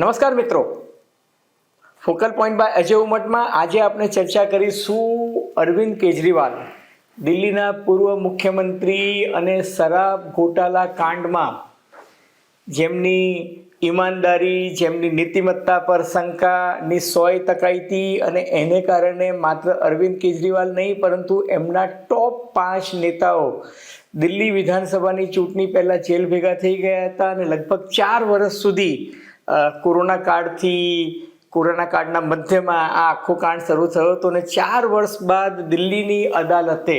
નમસ્કાર મિત્રો, focal point by Ajay ઉમટમાં આજે આપણે ચર્ચા કરીશું અરવિંદ કેજરીવાલ, દિલ્હીના પૂર્વ મુખ્યમંત્રી અને શરાબ ઘોટાલા કાંડમાં જેમની ઈમાનદારી, જેમની નીતિમત્તા પર શંકાની 100% અને એને કારણે માત્ર અરવિંદ કેજરીવાલ નહીં પરંતુ એમના ટોપ 5 નેતાઓ દિલ્હી વિધાનસભાની ચૂંટણી પહેલાં જેલ ભેગા થઈ ગયા હતા અને લગભગ 4 વર્ષ સુધી કોરોના કાળના મધ્યમાં આ આખો કાંડ શરૂ થયો હતો અને 4 વર્ષ બાદ દિલ્હીની અદાલતે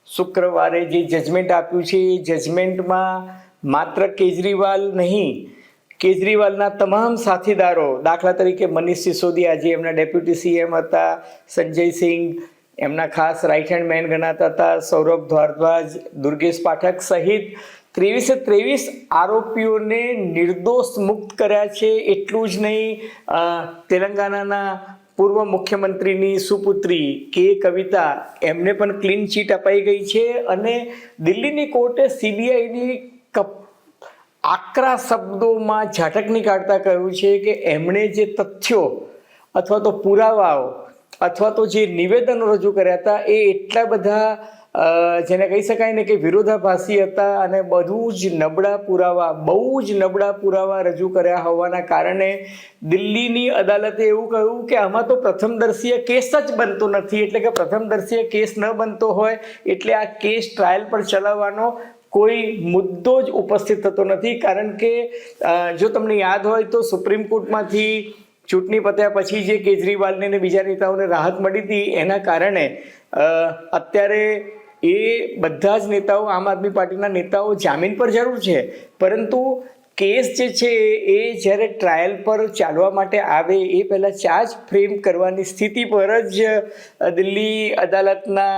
શુક્રવારે જે જજમેન્ટ આપ્યું છે એ જજમેન્ટમાં માત્ર કેજરીવાલ નહીં, કેજરીવાલના તમામ સાથીદારો, દાખલા તરીકે મનીષ સિસોદિયા જે એમના ડેપ્યુટી સીએમ હતા, સંજય સિંહ એમના ખાસ રાઇટ હેન્ડ મેન ગણાતા હતા, સૌરભ ભારદ્વાજ, દુર્ગેશ પાઠક સહિત 23 આરોપીઓને નિર્દોષ મુક્ત કર્યા છે. એટલું જ નહીં, તેલંગાણાના પૂર્વ મુખ્યમંત્રીની સુપુત્રી કે કવિતા એમને પણ ક્લીન ચીટ અપાઈ ગઈ છે અને દિલ્હીની કોર્ટે સીબીઆઈની આકરા શબ્દોમાં ઝાટકની કાઢતા કહ્યું છે કે એમણે જે તથ્યો અથવા તો પુરાવાઓ અથવા તો જે નિવેદનો રજૂ કર્યા હતા એ એટલા બધા જેને કહી શકાય ને કે વિરોધાભાસી હતા અને બહુ જ નબળા પુરાવા રજૂ કર્યા હોવાના કારણે દિલ્હીની અદાલતે એવું કહ્યું કે આમાં તો પ્રથમદર્શીય કેસ જ બનતો નથી, એટલે કે પ્રથમદર્શીય કેસ ન બનતો હોય એટલે આ કેસ ટ્રાયલ પર ચલાવવાનો કોઈ મુદ્દો જ ઉપસ્થિત થતો નથી. કારણ કે જો તમને યાદ હોય તો સુપ્રીમ કોર્ટમાંથી ચૂંટણી પત્યા પછી જે કેજરીવાલને અને બીજા નેતાઓને રાહત મળી હતી એના કારણે અત્યારે એ બધા જ નેતાઓ, આમ આદમી પાર્ટીના નેતાઓ જામીન પર જરૂર છે પરંતુ કેસ જે છે એ જ્યારે ટ્રાયલ પર ચાલવા માટે આવે એ પહેલાં ચાર્જ ફ્રેમ કરવાની સ્થિતિ પર જ દિલ્હી અદાલતના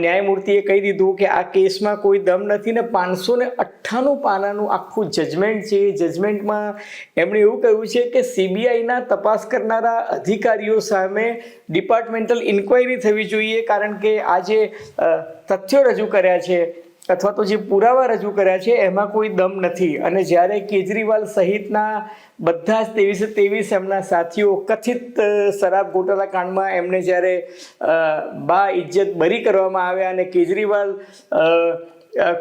ન્યાયમૂર્તિએ કહી દીધું કે આ કેસમાં કોઈ દમ નથી ને 598 પાનાનું આખું જજમેન્ટ છે. જજમેન્ટમાં એમણે એવું કહ્યું છે કે સીબીઆઈના તપાસ કરનારા અધિકારીઓ સામે ડિપાર્ટમેન્ટલ ઇન્ક્વાયરી થવી જોઈએ, કારણ કે આ જે તથ્યો રજૂ કર્યા છે અથવા તો જે પુરાવા રજૂ કર્યા છે એમાં કોઈ દમ નથી. અને જ્યારે કેજરીવાલ સહિતના બધા જ 23 એમના સાથીઓ કથિત શરાબ ઘોટાલા કાંડમાં એમને જ્યારે બાઇજ્જત બરી કરવામાં આવ્યા અને કેજરીવાલ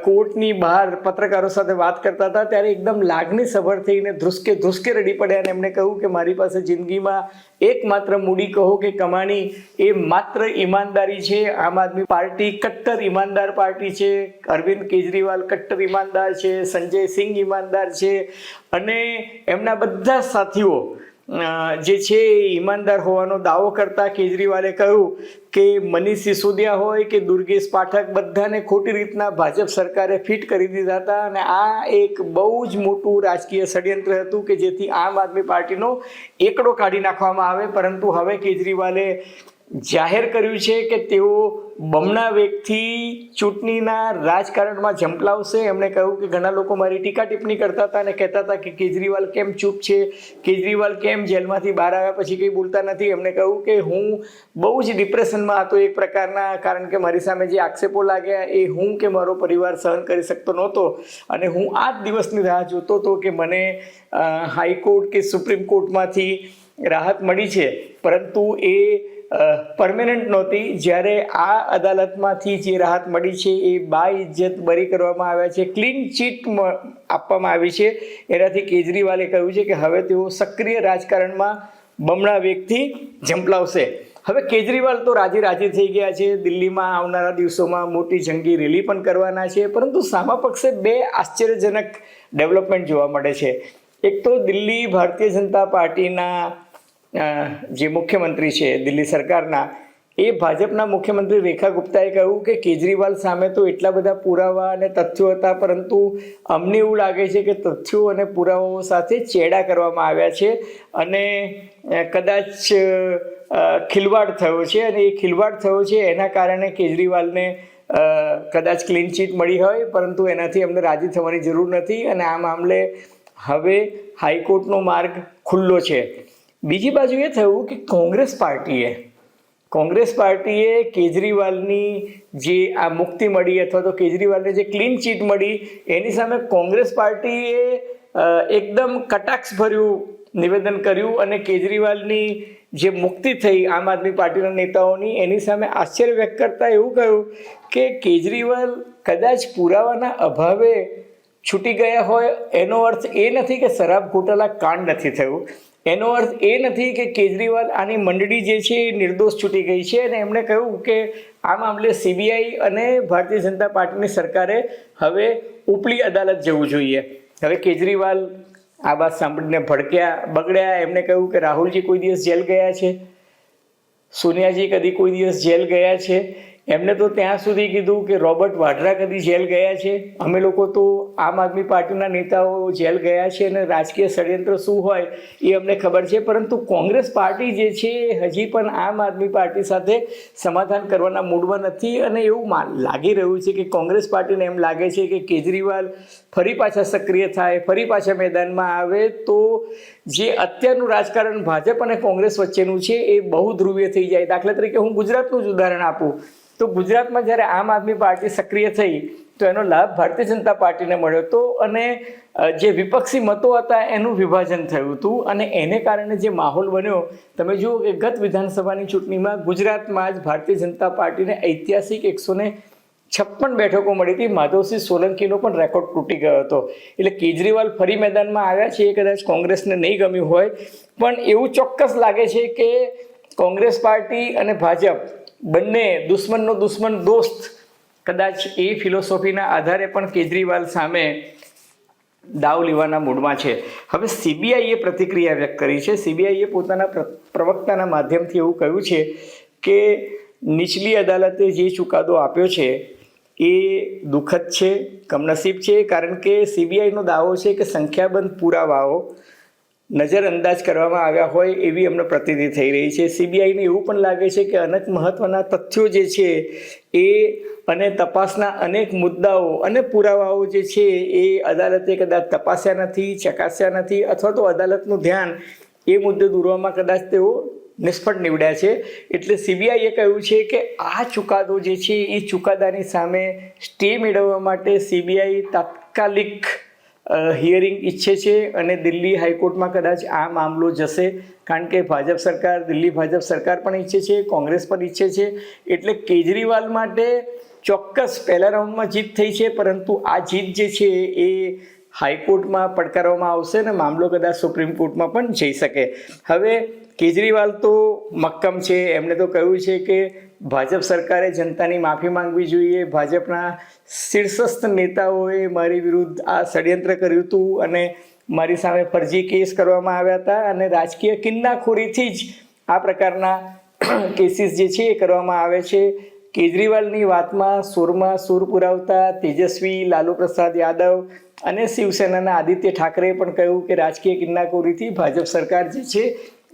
કોર્ટની બહાર પત્રકારો સાથે વાત કરતા હતા ત્યારે એકદમ લાગણીસભર થઈને ધ્રુસકે રડી પડ્યા અને એમણે કહ્યું કે મારી પાસે જિંદગીમાં એકમાત્ર મૂડી કહો કે કમાણી એ માત્ર ઈમાનદારી છે. આમ આદમી પાર્ટી કટ્ટર ઈમાનદાર પાર્ટી છે, અરવિંદ કેજરીવાલ કટ્ટર ઈમાનદાર છે, સંજય સિંહ ઈમાનદાર છે અને એમના બધા સાથીઓ જે છે એ ઈમાનદાર હોવાનો દાવો કરતા કેજરીવાલે કહ્યું કે મનીષ સિસોદિયા હોય કે દુર્ગેશ પાઠક બધાને ખોટી રીતના ભાજપ સરકારે ફિટ કરી દીધા હતા અને આ એક બહુ જ મોટું રાજકીય ષડયંત્ર હતું કે જેથી આમ આદમી પાર્ટીનો એકડો કાઢી નાખવામાં આવે. પરંતુ હવે કેજરીવાલે જાહેર કર્યું છે કે તેઓ બમણા વેગથી ચૂંટણીના રાજકારણમાં ઝંપલાવશે. એમણે કહ્યું કે ઘણા લોકો મારી ટીકા ટિપ્પણી કરતા હતા અને કહેતા હતા કે કેજરીવાલ કેમ ચૂપ છે, કેજરીવાલ કેમ જેલમાંથી બહાર આવ્યા પછી કંઈ બોલતા નથી. એમણે કહ્યું કે હું બહુ જ ડિપ્રેશનમાં હતો એક પ્રકારના, કારણ કે મારી સામે જે આક્ષેપો લાગ્યા એ હું કે મારો પરિવાર સહન કરી શકતો નહોતો અને હું આ જ દિવસની રાહ જોતો હતો કે મને હાઈકોર્ટ કે સુપ્રીમ કોર્ટમાંથી રાહત મળી છે પરંતુ એ પરમેનન્ટ નહોતી. જ્યારે આ અદાલતમાંથી જે રાહત મળી છે એ બાઇજ્જત બરી કરવામાં આવ્યા છે, ક્લીન ચીટ આપવામાં આવી છે. એનાથી કેજરીવાલે કહ્યું છે કે હવે તેઓ સક્રિય રાજકારણમાં બમણા વેગથી ઝંપલાવશે. હવે કેજરીવાલ તો રાજી થઈ ગયા છે, દિલ્હીમાં આવનારા દિવસોમાં મોટી જંગી રેલી પણ કરવાના છે. પરંતુ સામા પક્ષે 2 આશ્ચર્યજનક ડેવલપમેન્ટ જોવા મળે છે. એક તો દિલ્હી ભારતીય જનતા પાર્ટીના જે મુખ્યમંત્રી છે દિલ્હી સરકારના, એ ભાજપના મુખ્યમંત્રી રેખા ગુપ્તાએ કહ્યું કે કેજરીવાલ સામે તો એટલા બધા પુરાવા અને તથ્યો હતા પરંતુ અમને એવું લાગે છે કે તથ્યો અને પુરાવાઓ સાથે ચેડા કરવામાં આવ્યા છે અને કદાચ ખિલવાડ થયો છે અને એ ખિલવાડ થયો છે એના કારણે કેજરીવાલને કદાચ ક્લીન ચીટ મળી હોય પરંતુ એનાથી અમને રાજી થવાની જરૂર નથી અને આ મામલે હવે હાઈકોર્ટનો માર્ગ ખુલ્લો છે. બીજી બાજુ એ થયું કે કોંગ્રેસ પાર્ટીએ કેજરીવાલની જે આ મુક્તિ મળી અથવા તો કેજરીવાલને જે ક્લીન ચીટ મળી એની સામે કોંગ્રેસ પાર્ટીએ એકદમ કટાક્ષભર્યું નિવેદન કર્યું અને કેજરીવાલની જે મુક્તિ થઈ આમ આદમી પાર્ટીના નેતાઓની એની સામે આશ્ચર્ય વ્યક્ત કરતા એવું કહ્યું કે કેજરીવાલ કદાચ પુરાવાના અભાવે છૂટી ગયા હોય એનો અર્થ એ નથી કે શરાબ ઘોટાલા કાંડ નથી થયું, એનો અર્થ એ નથી કે કેજરીવાલ આની મંડળી જે છે એ નિર્દોષ છૂટી ગઈ છે. અને એમણે કહ્યું કે આ મામલે સીબીઆઈ અને ભારતીય જનતા પાર્ટીની સરકારે હવે ઉપલી અદાલત જવું જોઈએ. હવે કેજરીવાલ આ વાત સાંભળીને બગડ્યા. એમને કહ્યું કે રાહુલજી કોઈ દિવસ જેલ ગયા છે, સોનિયાજી કદી કોઈ દિવસ જેલ ગયા છે? એમને તો ત્યાં સુધી કીધું કે રોબર્ટ વાડ્રા કદી જેલ ગયા છે? અમે લોકો તો આમ આદમી પાર્ટીના નેતાઓ જેલ ગયા છે અને રાજકીય ષડયંત્ર શું હોય એ અમને ખબર છે. પરંતુ કોંગ્રેસ પાર્ટી જે છે હજી પણ આમ આદમી પાર્ટી સાથે સમાધાન કરવાના મૂડમાં નથી. અને એવું લાગી રહ્યું છે કે કોંગ્રેસ પાર્ટીને એમ લાગે છે કે કેજરીવાલ ફરી પાછા સક્રિય થાય, ફરી પાછા મેદાનમાં આવે તો જે અત્યારનું રાજકારણ ભાજપ અને કોંગ્રેસ વચ્ચેનું છે એ બહુ ધ્રુવીય થઈ જાય. દાખલા તરીકે હું ગુજરાતનું જ ઉદાહરણ આપું તો ગુજરાતમાં જ્યારે આમ આદમી પાર્ટી સક્રિય થઈ તો એનો લાભ ભારતીય જનતા પાર્ટીને મળ્યો હતો અને જે વિપક્ષી મતો હતા એનું વિભાજન થયું હતું. અને એને કારણે જે માહોલ બન્યો, તમે જુઓ કે ગત વિધાનસભાની ચૂંટણીમાં ગુજરાતમાં જ ભારતીય જનતા પાર્ટીને ઐતિહાસિક 156 બેઠકો મળી હતી. માધવસિંહ સોલંકીનો પણ રેકોર્ડ તૂટી ગયો હતો. એટલે કેજરીવાલ ફરી મેદાનમાં આવ્યા છે એ કદાચ કોંગ્રેસને નહીં ગમ્યું હોય, પણ એવું ચોક્કસ લાગે છે કે કોંગ્રેસ પાર્ટી અને ભાજપ બંને દુશ્મનનો દુશ્મન દોસ્ત કદાચ એ ફિલોસોફીના આધારે પણ કેજરીવાલ સામે દાવ લેવાના મૂડમાં છે. હવે સીબીઆઈએ પ્રતિક્રિયા વ્યક્ત કરી છે. સીબીઆઈએ પોતાના પ્રવક્તાના માધ્યમથી એવું કહ્યું છે કે નીચલી અદાલતે જે ચુકાદો આપ્યો છે એ દુઃખદ છે, કમનસીબ છે, કારણ કે સીબીઆઈનો દાવો છે કે સંખ્યાબંધ પુરાવાઓ નજરઅંદાજ કરવામાં આવ્યા હોય એવી અમને પ્રતીતિ થઈ રહી છે. સીબીઆઈને એવું પણ લાગે છે કે અનેક મહત્ત્વના તથ્યો જે છે એ અને તપાસના અનેક મુદ્દાઓ અને પુરાવાઓ જે છે એ અદાલતે કદાચ તપાસ્યા નથી, ચકાસ્યા નથી, અથવા તો અદાલતનું ધ્યાન એ મુદ્દે દોરવામાં કદાચ તેઓ નિષ્ફળ નીવડ્યા છે. એટલે સીબીઆઈએ કહ્યું છે કે આ ચુકાદો જે છે એ ચુકાદાની સામે સ્ટે મેળવવા માટે સીબીઆઈ તાત્કાલિક હિયરિંગ ઈચ્છે છે અને દિલ્હી હાઈકોર્ટમાં કદાચ આ મામલો જશે, કારણ કે ભાજપ સરકાર, દિલ્હી ભાજપ સરકાર પણ ઈચ્છે છે, કોંગ્રેસ પણ ઈચ્છે છે. એટલે કેજરીવાલ માટે ચોક્કસ પહેલા રાઉન્ડમાં જીત થઈ છે, પરંતુ આ જીત જે છે એ હાઈકોર્ટમાં પડકારવામાં આવશે અને મામલો કદાચ સુપ્રીમ કોર્ટમાં પણ જઈ શકે. હવે કેજરીવાલ તો મક્કમ છે. એમણે તો કહ્યું છે કે ભાજપ સરકારે જનતાની માફી માંગવી જોઈએ. ભાજપના શીર્ષસ્થ નેતાઓએ મારી વિરુદ્ધ આ ષડયંત્ર કર્યું હતું અને મારી સામે ફરજી કેસ કરવામાં આવ્યા હતા અને રાજકીય કિન્નાખોરીથી જ આ પ્રકારના કેસીસ જે છે એ કરવામાં આવે છે. કેજરીવાલની વાતમાં સૂર પુરાવતા તેજસ્વી, લાલુ પ્રસાદ યાદવ અને શિવસેનાના આદિત્ય ઠાકરેએ પણ કહ્યું કે રાજકીય કિન્નાખોરીથી ભાજપ સરકાર જે છે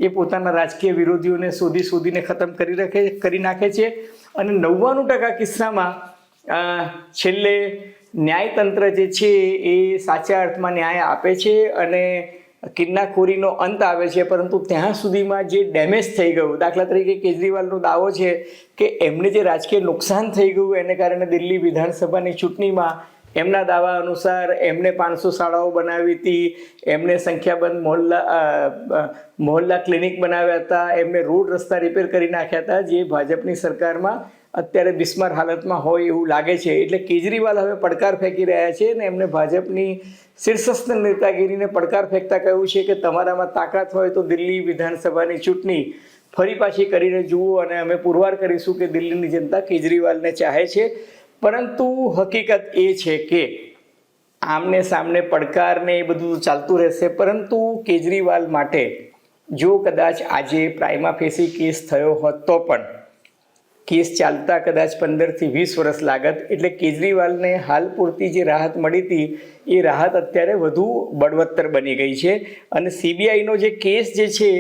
એ પોતાના રાજકીય વિરોધીઓને શોધીને ખતમ કરી નાખે છે. અને 99% કિસ્સામાં છેલ્લે ન્યાયતંત્ર જે છે એ સાચા અર્થમાં ન્યાય આપે છે અને કિન્નાખોરીનો અંત આવે છે. પરંતુ ત્યાં સુધીમાં જે ડેમેજ થઈ ગયું, દાખલા તરીકે કેજરીવાલનો દાવો છે કે એમને જે રાજકીય નુકસાન થઈ ગયું એને કારણે દિલ્હી વિધાનસભાની ચૂંટણીમાં એમના દાવા અનુસાર એમને 500 શાળાઓ બનાવી હતી, એમને સંખ્યાબંધ મોહલ્લા ક્લિનિક બનાવ્યા હતા, એમને રોડ રસ્તા રિપેર કરી નાખ્યા હતા, જે ભાજપની સરકારમાં અત્યારે બિસ્માર હાલતમાં હોય એવું લાગે છે. એટલે કેજરીવાલ હવે પડકાર ફેંકી રહ્યા છે અને એમને ભાજપની શીર્ષસ્થ નેતાગીરીને પડકાર ફેંકતા કહ્યું છે કે તમારામાં તાકાત હોય તો દિલ્હી વિધાનસભાની ચૂંટણી ફરી પાછી કરીને જુઓ અને અમે પુરવાર કરીશું કે દિલ્હીની જનતા કેજરીવાલને ચાહે છે. પરંતુ હકીકત એ છે કે આમને સામને પડકારને એ બધું ચાલતું રહેશે, પરંતુ કેજરીવાલ માટે જો કદાચ આજે પ્રાઇમા ફેસી કેસ થયો હોત તો પણ કેસ ચાલતા કદાચ 15 થી 20 વર્ષ લાગત. એટલે કેજરીવાલને હાલ પૂરતી જે રાહત મળી હતી એ રાહત અત્યારે વધુ બળવત્તર બની ગઈ છે. અને સીબીઆઈનો જે કેસ જે છે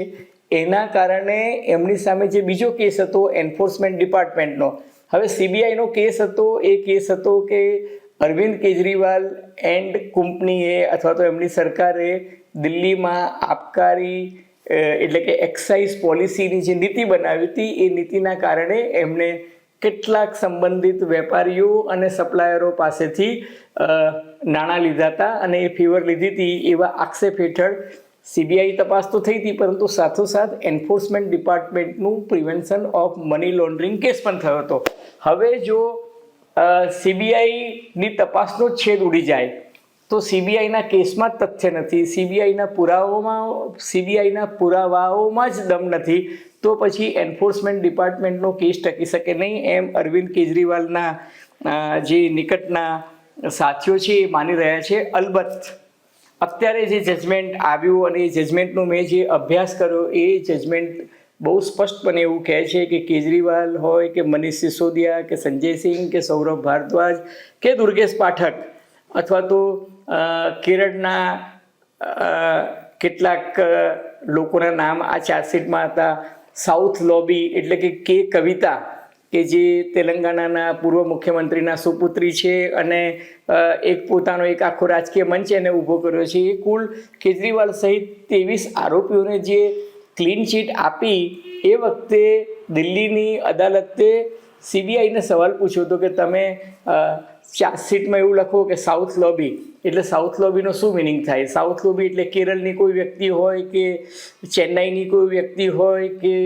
એના કારણે એમની સામે જે બીજો કેસ હતો એન્ફોર્સમેન્ટ ડિપાર્ટમેન્ટનો, હવે સીબીઆઈનો કેસ હતો એ કેસ હતો કે અરવિંદ કેજરીવાલ એન્ડ કંપનીએ અથવા તો એમની સરકારે દિલ્હીમાં આબકારી એટલે કે એક્સાઇઝ પોલિસીની જે નીતિ બનાવી હતી એ નીતિના કારણે એમને કેટલાક સંબંધિત વેપારીઓ અને સપ્લાયરો પાસેથી નાણાં લીધા હતા અને એ ફેવર લીધી હતી એવા આક્ષેપ હેઠળ સીબીઆઈ તપાસ તો થઈ હતી, પરંતુ સાથોસાથ એન્ફોર્સમેન્ટ ડિપાર્ટમેન્ટનું prevention of money laundering case પણ થયો હતો. હવે જો સીબીઆઈની તપાસનો છેદ ઉડી જાય તો સીબીઆઈના કેસમાં જ તથ્ય નથી, સીબીઆઈના પુરાવાઓમાં જ દમ નથી, તો પછી એન્ફોર્સમેન્ટ ડિપાર્ટમેન્ટનો કેસ ટકી શકે નહીં, એમ અરવિંદ કેજરીવાલના જે નિકટના સાથીઓ છે એ માની રહ્યા છે. અલબત્ત અત્યારે જે જજમેન્ટ આવ્યું અને એ જજમેન્ટનો મેં જે અભ્યાસ કર્યો એ જજમેન્ટ બહુ સ્પષ્ટપણે એવું કહે છે કે કેજરીવાલ હોય કે મનીષ સિસોદિયા કે સંજય સિંહ કે સૌરભ ભારદ્વાજ કે દુર્ગેશ પાઠક અથવા તો કેરળના કેટલાક લોકોના નામ આ ચાર્જશીટમાં હતા, સાઉથ લોબી એટલે કે કવિતા કે જે તેલંગાણાના પૂર્વ મુખ્યમંત્રીના સુપુત્રી છે અને એક પોતાનો એક આખો રાજકીય મંચ એને ઊભો કર્યો છે. એ કુલ કેજરીવાલ સહિત 23 આરોપીઓને જે ક્લીન ચીટ આપી એ વખતે દિલ્હીની અદાલતે સીબીઆઈને સવાલ પૂછ્યો હતો કે તમે ચાર્જશીટમાં એવું લખો કે સાઉથ લોબી, એટલે સાઉથ લોબીનો શું મિનિંગ થાય? સાઉથ લોબી એટલે કેરળની કોઈ વ્યક્તિ હોય કે ચેન્નાઈની કોઈ વ્યક્તિ હોય કે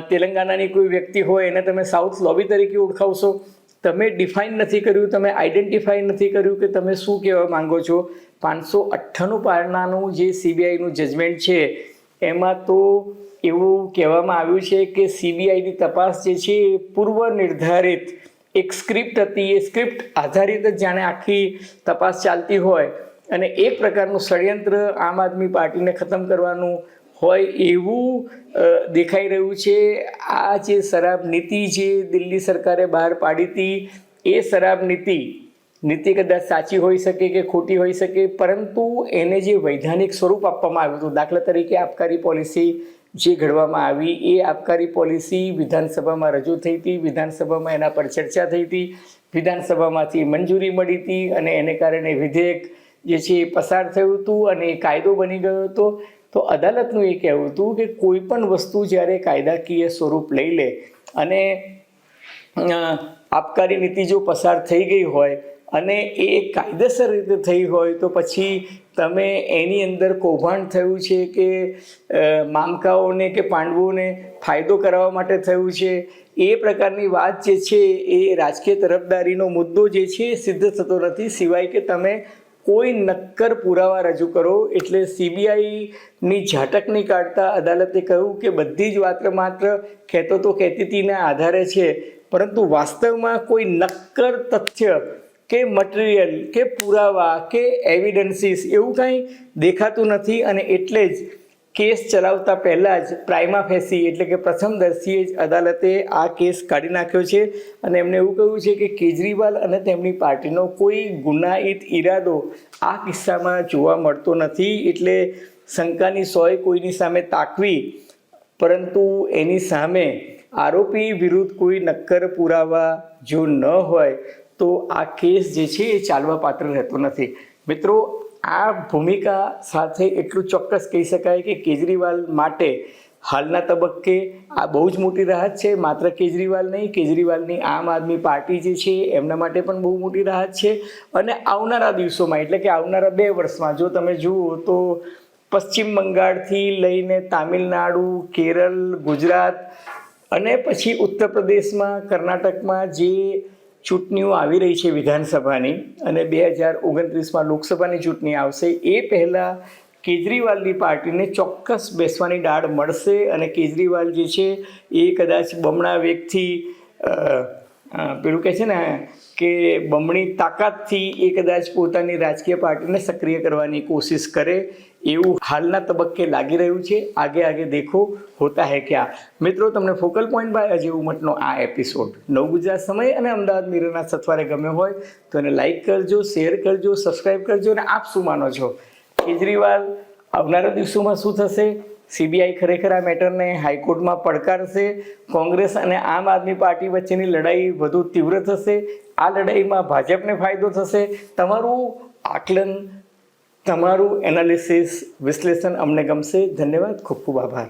તેલંગાણાની કોઈ વ્યક્તિ હોય એને તમે સાઉથ લોબી તરીકે ઓળખાવશો? તમે ડિફાઇન નથી કર્યું, તમે આઈડેન્ટિફાઈ નથી કર્યું કે તમે શું કહેવા માંગો છો. 598 પાનાનું જે સીબીઆઈનું જજમેન્ટ છે એમાં તો એવું કહેવામાં આવ્યું છે કે સીબીઆઈની તપાસ જે છે એ પૂર્વ નિર્ધારિત એક સ્ક્રિપ્ટ હતી, એ સ્ક્રિપ્ટ આધારિત જ જાણે આખી તપાસ ચાલતી હોય અને એક પ્રકારનું ષડયંત્ર આમ આદમી પાર્ટીને ખતમ કરવાનું હોય એવું દેખાઈ રહ્યું છે. આ જે શરાબ નીતિ જે દિલ્હી સરકારે બહાર પાડી હતી એ શરાબ નીતિ કદાચ સાચી હોઈ શકે કે ખોટી હોઈ શકે, પરંતુ એને જે વૈધાનિક સ્વરૂપ આપવામાં આવ્યું હતું, દાખલા તરીકે આબકારી પોલિસી જે ઘડવામાં આવી એ આબકારી પોલિસી વિધાનસભામાં રજૂ થઈ હતી, વિધાનસભામાં એના પર ચર્ચા થઈ હતી, વિધાનસભામાંથી મંજૂરી મળી હતી અને એને કારણે વિધેયક જે છે એ પસાર થયું હતું અને એ કાયદો બની ગયો હતો. તો અદાલતનું એ કહેવું હતું કે કોઈ પણ વસ્તુ જ્યારે કાયદાકીય સ્વરૂપ લઈ લે અને આબકારી નીતિ જો પસાર થઈ ગઈ હોય અને એ કાયદેસર રીતે થઈ હોય તો પછી તમે એની અંદર કૌભાંડ થયું છે કે મામકાઓને કે પાંડવોને ફાયદો કરાવવા માટે થયું છે, એ પ્રકારની વાત જે છે એ રાજકીય તરફદારીનો મુદ્દો જે છે એ સિદ્ધ થતો નથી, સિવાય કે તમે કોઈ નક્કર પુરાવા રજૂ કરો. એટલે સીબીઆઈની ઝાટક નહીં કાઢતા અદાલતે કહ્યું કે બધી જ માત્ર કહેતો તો કહેતીના આધારે છે, પરંતુ વાસ્તવમાં કોઈ નક્કર તથ્ય કે મટીરિયલ કે પુરાવા કે એવિડન્સીસ એવું કાંઈ દેખાતું નથી અને એટલે જ કેસ ચલાવતા પહેલાં જ પ્રાઇમા ફેસી એટલે કે પ્રથમદર્શીએ જ અદાલતે આ કેસ કાઢી નાખ્યો છે અને એમણે એવું કહ્યું છે કે કેજરીવાલ અને તેમની પાર્ટીનો કોઈ ગુનાહિત ઈરાદો આ કિસ્સામાં જોવા મળતો નથી. એટલે શંકાની સોય કોઈની સામે તાકવી, પરંતુ એની સામે આરોપી વિરુદ્ધ કોઈ નક્કર પુરાવા જો ન હોય તો આ કેસ જે છે એ ચાલવા પાત્ર રહેતો નથી. મિત્રો, આ ભૂમિકા સાથે એટલું ચોક્કસ કહી શકાય કે કેજરીવાલ માટે હાલના તબક્કે આ બહુ જ મોટી રાહત છે. માત્ર કેજરીવાલ નહીં, કેજરીવાલની આમ આદમી પાર્ટી જે છે એમના માટે પણ બહુ મોટી રાહત છે. અને આવનારા દિવસોમાં એટલે કે આવનારા 2 વર્ષમાં જો તમે જુઓ તો પશ્ચિમ બંગાળથી લઈને તામિલનાડુ, કેરળ, ગુજરાત અને પછી ઉત્તર પ્રદેશમાં, કર્ણાટકમાં જે ચૂંટણીઓ આવી રહી છે વિધાનસભાની અને 2029માં લોકસભાની ચૂંટણી આવશે, એ પહેલાં કેજરીવાલની પાર્ટીને ચોક્કસ બેસવાની દાળ મળશે અને કેજરીવાલ જે છે એ કદાચ બમણા વેગથી પેલું કહે છે ને કે બમણી તાકાતથી એ કદાચ પોતાની રાજકીય પાર્ટીને સક્રિય કરવાની કોશિશ કરે એવું હાલના તબક્કે લાગી રહ્યું છે. આગે દેખો હોતા હૈ ક્યા. મિત્રો, તમને ફોકલ પોઈન્ટ બાય અજય ઉમટનો આ એપિસોડ નવ ગુજરાત સમય અને અમદાવાદ મિરરના સથવારે ગમ્યો હોય તો એને લાઇક કરજો, શેર કરજો, સબસ્ક્રાઈબ કરજો. અને આપ શું માનો છો? કેજરીવાલ આવનારા દિવસોમાં શું થશે? સીબીઆઈ ખરેખર આ મેટરને હાઈકોર્ટમાં પડકારશે? કોંગ્રેસ અને આમ આદમી પાર્ટી વચ્ચેની લડાઈ વધુ તીવ્ર થશે? આ લડાઈમાં ભાજપને ફાયદો થશે? તમારું આકલન, તમારું એનાલિસિસ, વિશ્લેષણ અમને ગમશે. ધન્યવાદ, ખૂબ ખૂબ આભાર.